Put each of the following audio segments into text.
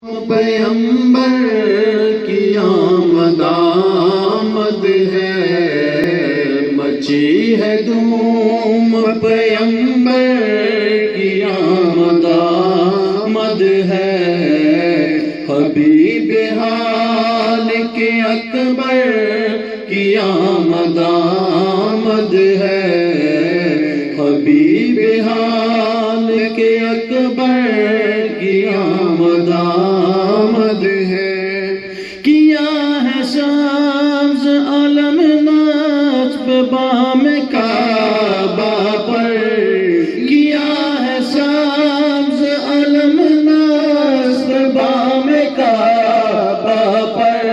پیغمبر کی آمد آمد ہے، مچی ہے دھوم پیغمبر کی آمد آمد ہے، حبیب حال کے اکبر کی آمد آمد ہے، حبیب حال کے اکبر کی آمد آمد ہے۔ کیا ہے ساز عالم ناچ پہ بام کعبہ پر، کیا ہے ساز عالم ناچ پہ بام کعبہ پر،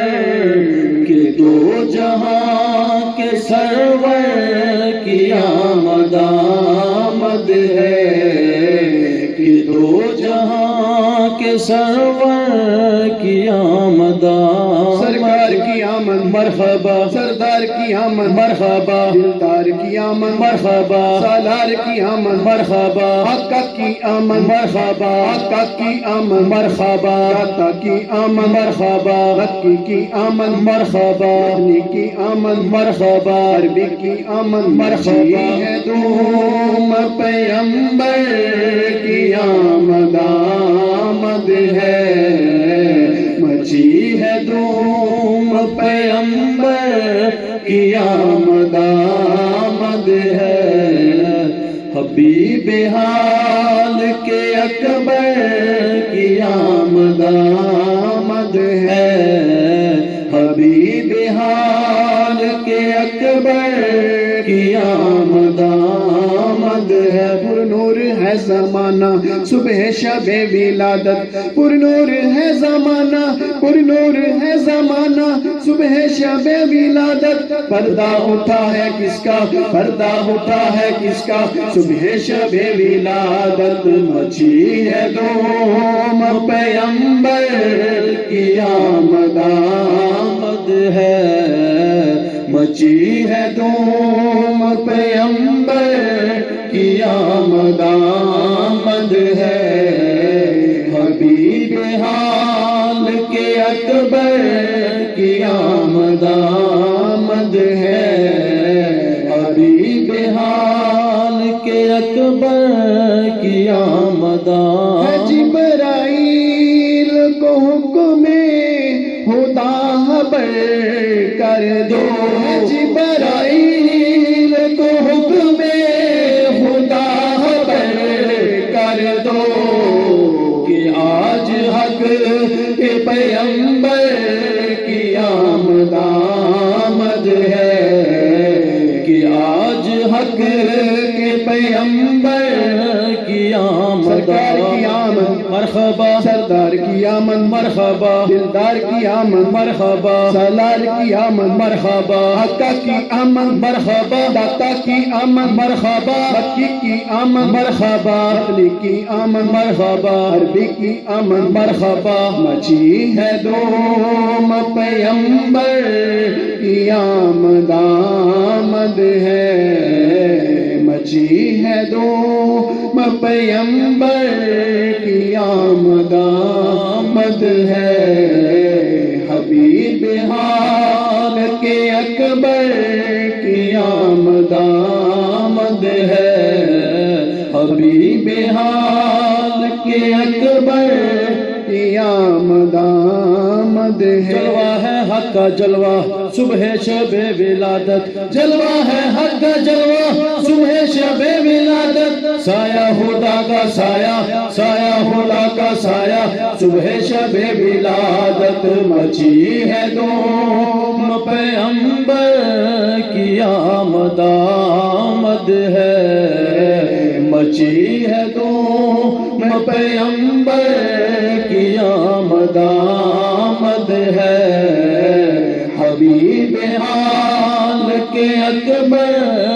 کہ دو جہاں کے سرور کی آمد آمد ہے، کہ دو جہاں کے سرور کی آمد آمد، سرکار کی آمد مرحبا، سردار کی آمد مرحبا، دلدار کی آمد مرحبا، سالار کی آمد مرحبا، آقا کی آمد مرحبا، آقا کی آمد مرحبا، داتا کی آمد مرحبا، مکی کی آمد مرحبا، مدنی کی آمد مرحبا، عربی کی آمد مرحبا، ہے دوم پیغمبر کی آمد آمد ہے، مچی ہے دھوم پیغمبر کی آمد آمد ہے، حبیب حال کے اکبر کی آمد آمد ہے، حبیب حال کے اکبر کی آمد آمد ہے۔ پر نور ہے زمانہ صبح شب ولادت، پر نور ہے زمانہ، پر نور ہے زمانہ صبح شب ولادت، پردہ اٹھا ہے کس کا، پردہ اٹھا ہے کس کا، صبح شب ولادت، مچی ہے دوم پیغمبر کی آمد آمد ہے، مچی ہے دوم پیغمبر کی آمد آمد ہے، حبیب حال کے اکبر کی آمد آمد ہے، حبیب حال کے اکبر کی آمد آمد ہے۔ جبرائیل کو حکم خدا خبر کر دو، جبرائیل کو حکم خدا خبر کر دو، کہ آج حق کے پیغمبر کی آمد آمد ہے، کہ آج حق کے پیغمبر کی آمد سرکار کی آمد مرحبا، سردار کی آمد مرحبا، دلدار کی آمد مرحبا، سالار کی آمد مرحبا، آقا کی آمد مرحبا، داتا کی آمد مرحبا، مکی کی آمد مرحبا، مدنی کی آمد مرحبا، عربی کی آمد مرحبا، مچی ہے دوم پیغمبر کی آمد آمد ہے، مچی ہے دوم پیغمبر کی آمد آمد ہے، حبیب حال کے اکبر کی آمد آمد ہے، حبیب حال کے اکبر کی آمد آمد ہے۔ جلوہ ہے حق کا جلوہ صبح شب ولادت، جلوہ ہے حق کا جلوہ صبح شب ولادت، سایہ خدا کا سایہ، سایہ خدا کا سایہ صبح شب ولادت، مچی ہے دوم پیغمبر کی آمد آمد ہے، مچی ہے دوم پیغمبر کی آمد آمد ہے، حبیب حال کے اکبر